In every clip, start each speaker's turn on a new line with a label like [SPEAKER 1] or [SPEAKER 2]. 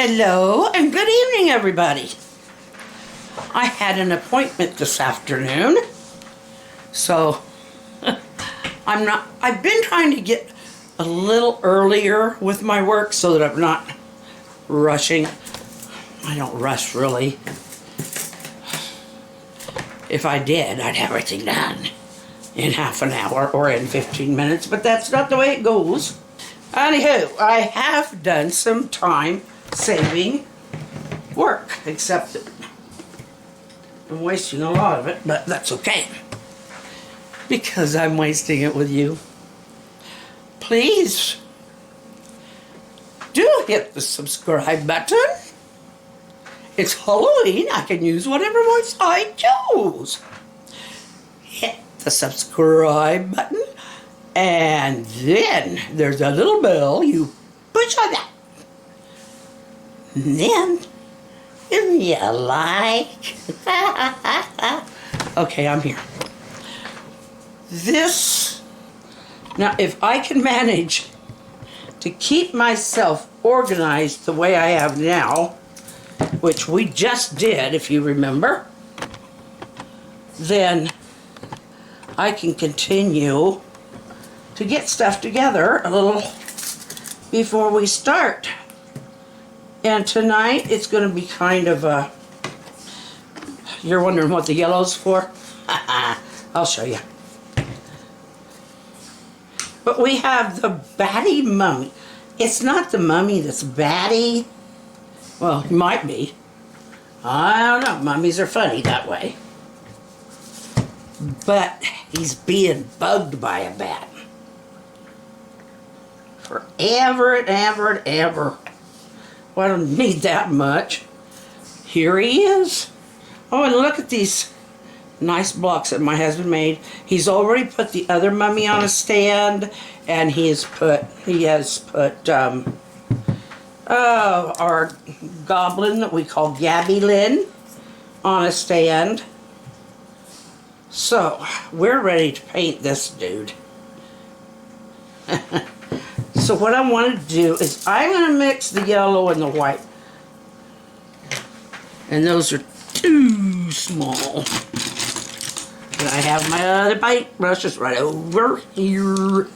[SPEAKER 1] Hello and good evening, everybody. I had an appointment this afternoon, so I've been trying to get a little earlier with my work so that I'm not rushing. I don't rush really. If I did, I'd have everything done in half an hour or in 15 minutes, but that's not the way it goes. Anywho, I have done some time saving work, except that I'm wasting a lot of it, but that's okay, because I'm wasting it with you. Please do hit the subscribe button. It's Halloween. I can use whatever voice I choose. Hit the subscribe button, and then there's a little bell. You push on that. And then, if you like, okay, I'm here. Now if I can manage to keep myself organized the way I have now, which we just did, if you remember, then I can continue to get stuff together a little before we start. And tonight it's going to be kind of a, you're wondering what the yellow's for? I'll show you. But we have the batty mummy. It's not the mummy that's batty. Well, it might be. I don't know. Mummies are funny that way. But he's being bugged by a bat. Forever and ever and ever. Well, I don't need that much. Here he is. Oh, and look at these nice blocks that my husband made. He's already put the other mummy on a stand, and he has put our goblin that we call Gabby Lynn on a stand. So we're ready to paint this dude. So what I want to do is I'm going to mix the yellow and the white. And those are too small. And I have my other paint brushes right over here.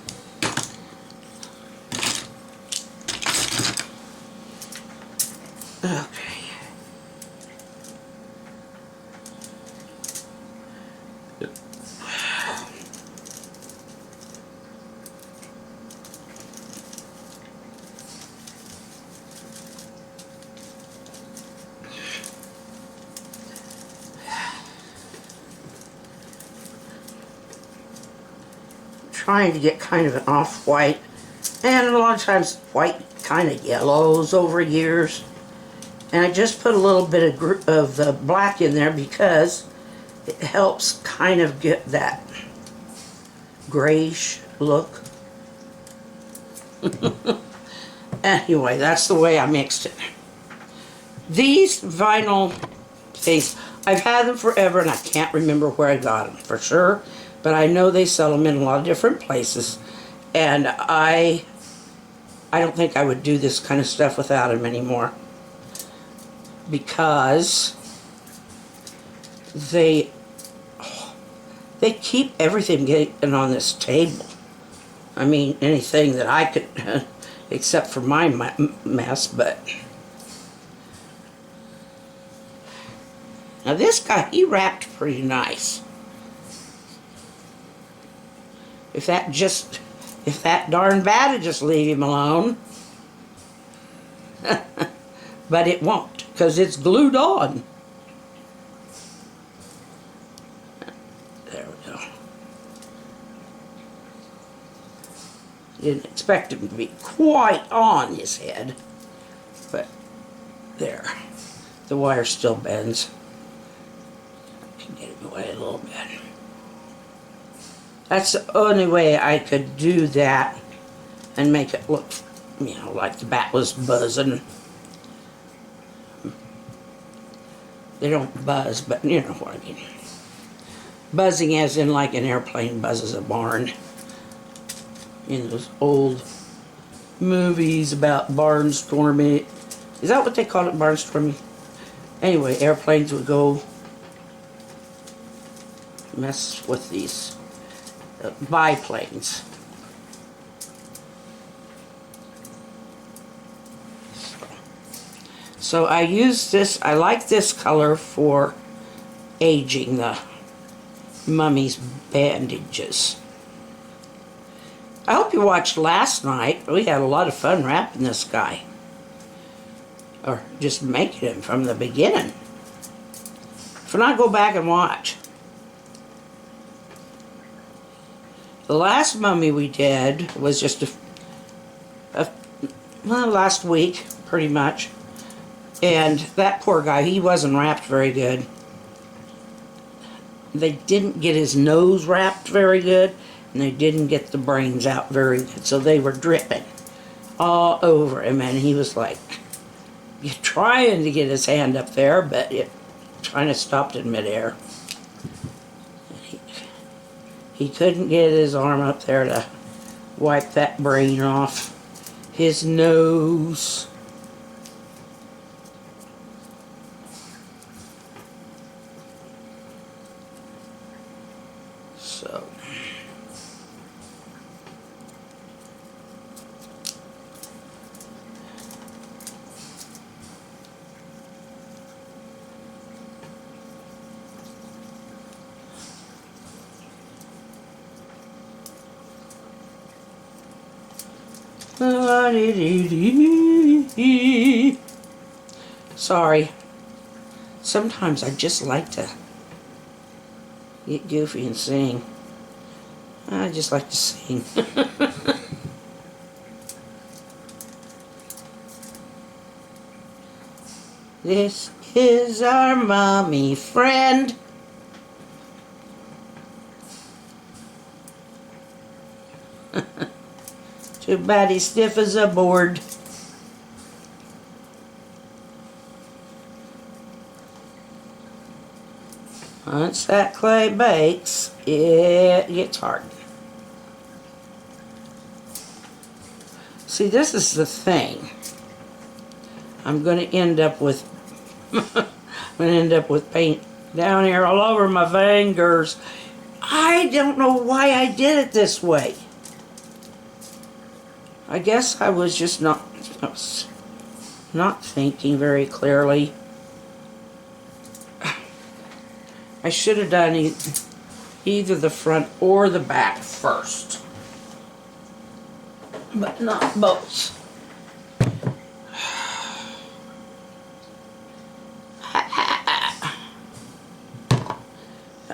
[SPEAKER 1] Okay. Trying to get kind of an off-white, and a lot of times white kind of yellows over years. And I just put a little bit of the black in there because it helps kind of get that grayish look. Anyway, that's the way I mixed it. These vinyl things, I've had them forever and I can't remember where I got them for sure. But I know they sell them in a lot of different places, and I don't think I would do this kind of stuff without them anymore, because they keep everything getting on this table. I mean, anything that I could, except for my mess, but now this guy, he wrapped pretty nice. If that darn bat would just leave him alone. But it won't, because it's glued on. There we go. Didn't expect him to be quite on his head. But there. The wire still bends. I can get him away a little bit. That's the only way I could do that and make it look, you know, like the bat was buzzing. They don't buzz, but you know what I mean. Buzzing as in like an airplane buzzes a barn. In those old movies about barnstorming Is that what they called it, barnstorming? Anyway, airplanes would go mess with these biplanes. So I use this, I like this color for aging the mummy's bandages. I hope you watched last night. We had a lot of fun wrapping this guy. Or just making him from the beginning. If not, go back and watch. The last mummy we did was just well, last week, pretty much. And that poor guy, he wasn't wrapped very good. They didn't get his nose wrapped very good, and they didn't get the brains out very good. So they were dripping all over him, and he was like, trying to get his hand up there, but it kind of stopped in midair. He couldn't get his arm up there to wipe that brain off his nose. So sorry. Sometimes I just like to get goofy and sing. I just like to sing. This is our mommy friend. Too bad he's stiff as a board. Once that clay bakes, it gets hard. See, this is the thing. I'm going to end up with paint down here all over my fingers. I don't know why I did it this way. I guess I was just not thinking very clearly. I should have done either the front or the back first, but not both.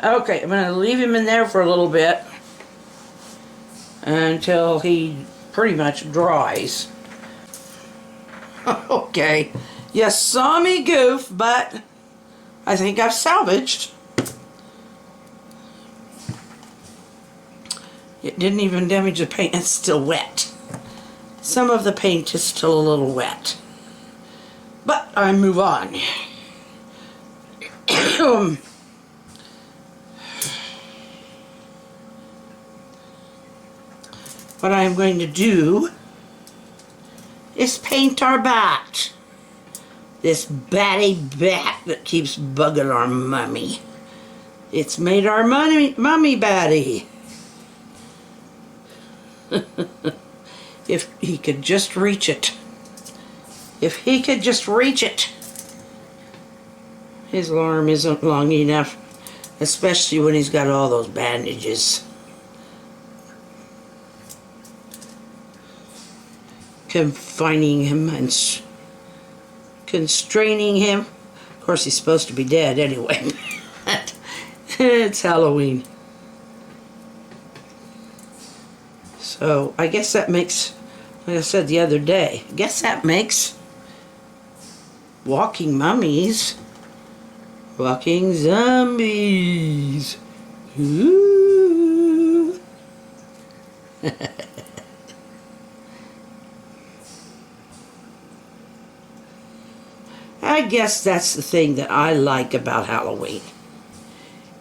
[SPEAKER 1] Okay, I'm going to leave him in there for a little bit until he pretty much dries. Okay, you saw me goof, but I think I've salvaged. It didn't even damage the paint. It's still wet. Some of the paint is still a little wet. But I move on. What I'm going to do is paint our bat. This batty bat that keeps bugging our mummy. It's made our mummy batty. If he could just reach it. If he could just reach it. His arm isn't long enough, especially when he's got all those bandages. Confining him and constraining him. Of course, he's supposed to be dead anyway. It's Halloween. So, I guess that makes, like I said the other day, I guess that makes walking mummies, walking zombies. Ooh. I guess that's the thing that I like about Halloween.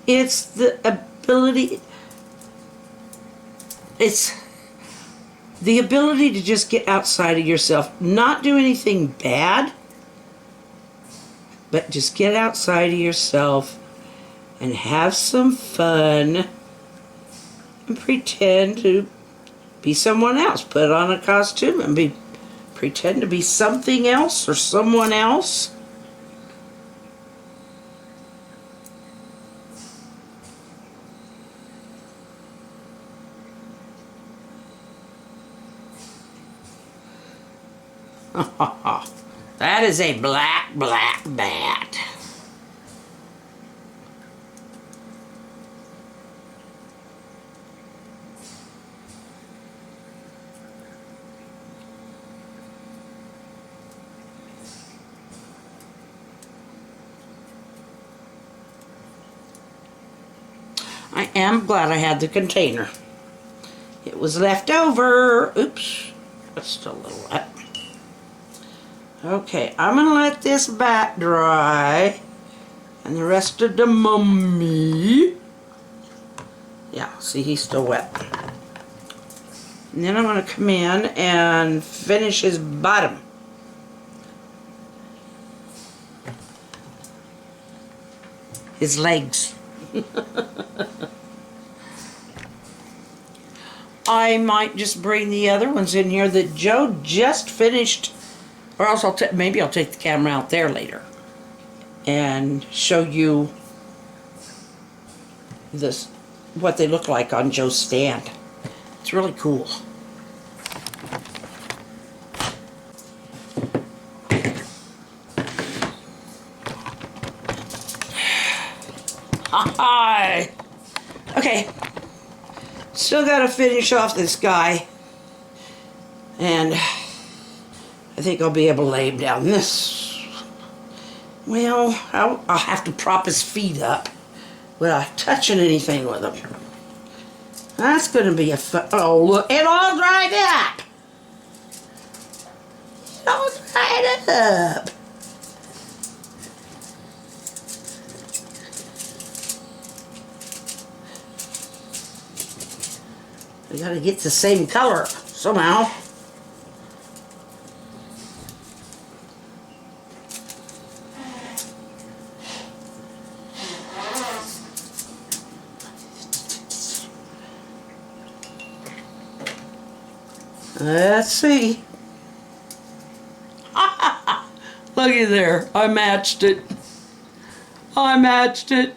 [SPEAKER 1] It's the ability, to just get outside of yourself, not do anything bad, But just get outside of yourself and have some fun and pretend to be someone else. Put on a costume and pretend to be something else or someone else. That is a black bat. I am glad I had the container. It was left over. Oops, that's still a little wet. Okay, I'm gonna let this bat dry and the rest of the mummy. Yeah, see, he's still wet. And then I'm gonna come in and finish his bottom. His legs. I might just bring the other ones in here that Joe just finished, or else maybe I'll take the camera out there later and show you this, what they look like on Joe's stand. It's really cool. Hi. Okay. Still gotta finish off this guy. And I think I'll be able to lay him down this. Well, I'll have to prop his feet up without touching anything with him. That's gonna be a fun. Oh, look, it all dried up. It all dried up. We gotta get the same color somehow. Let's see. Looky there. I matched it. I matched it.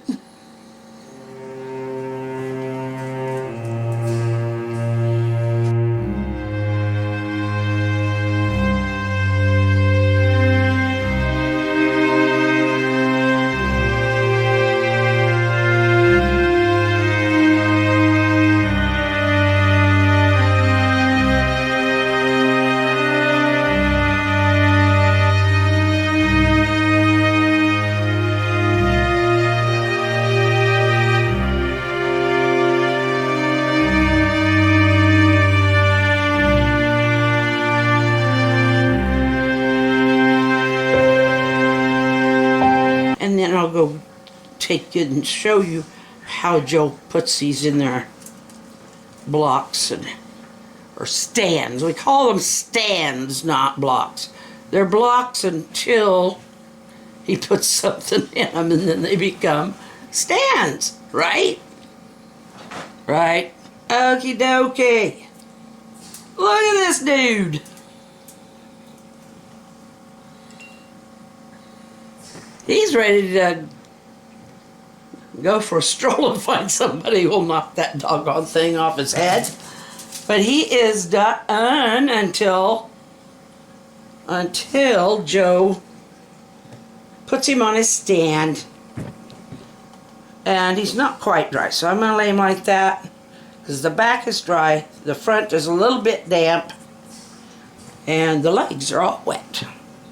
[SPEAKER 1] And I'll go take it and show you how Joe puts these in their blocks or stands. We call them stands, not blocks. They're blocks until he puts something in them, and then they become stands, right? Right? Okie dokie. Look at this dude. He's ready to go for a stroll and find somebody who will knock that doggone thing off his head. But he is done until Joe puts him on his stand. And he's not quite dry, so I'm going to lay him like that because the back is dry, the front is a little bit damp, and the legs are all wet.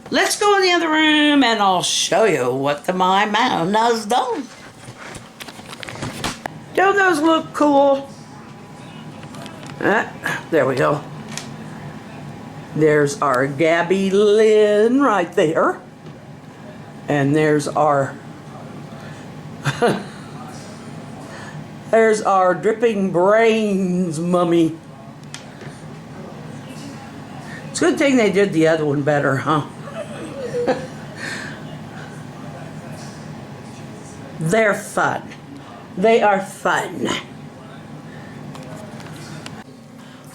[SPEAKER 1] Let's go in the other room and I'll show you what my man has done. Don't those look cool? There we go. There's our Gabby Lynn right there. And there's our there's our dripping brains mummy. It's a good thing they did the other one better, huh? They're fun. They are fun.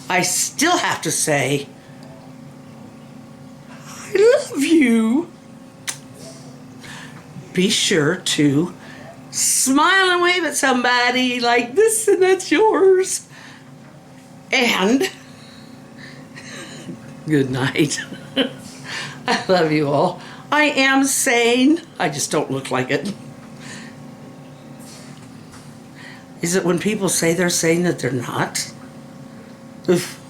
[SPEAKER 1] I still have to say, I love you. Be sure to smile and wave at somebody like this, and that's yours. And good night. I love you all. I am sane. I just don't look like it. Is it when people say they're sane that they're not? Oof.